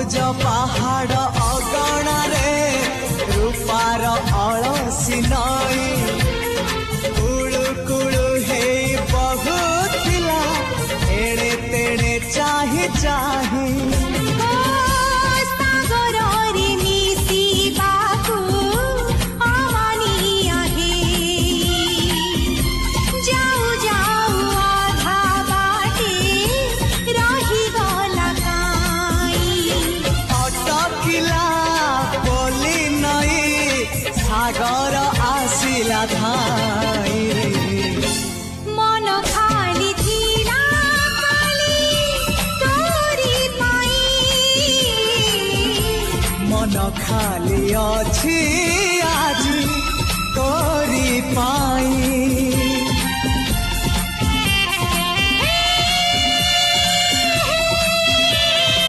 ସବୁଜ ପାହାଡ଼ ଅଗଣାରେ ରୂପାର ଅଳସୀ ନଈ କୁଳୁ କୁଳୁ ହେଇ ବହୁଥିଲା ଏଣେ ତେଣେ ଚାହିଁ ଚାହିଁ सागर आसिला धाई मन खाली थिला खाली तोरी पाई मन खाली अछि आज तोरी पाई।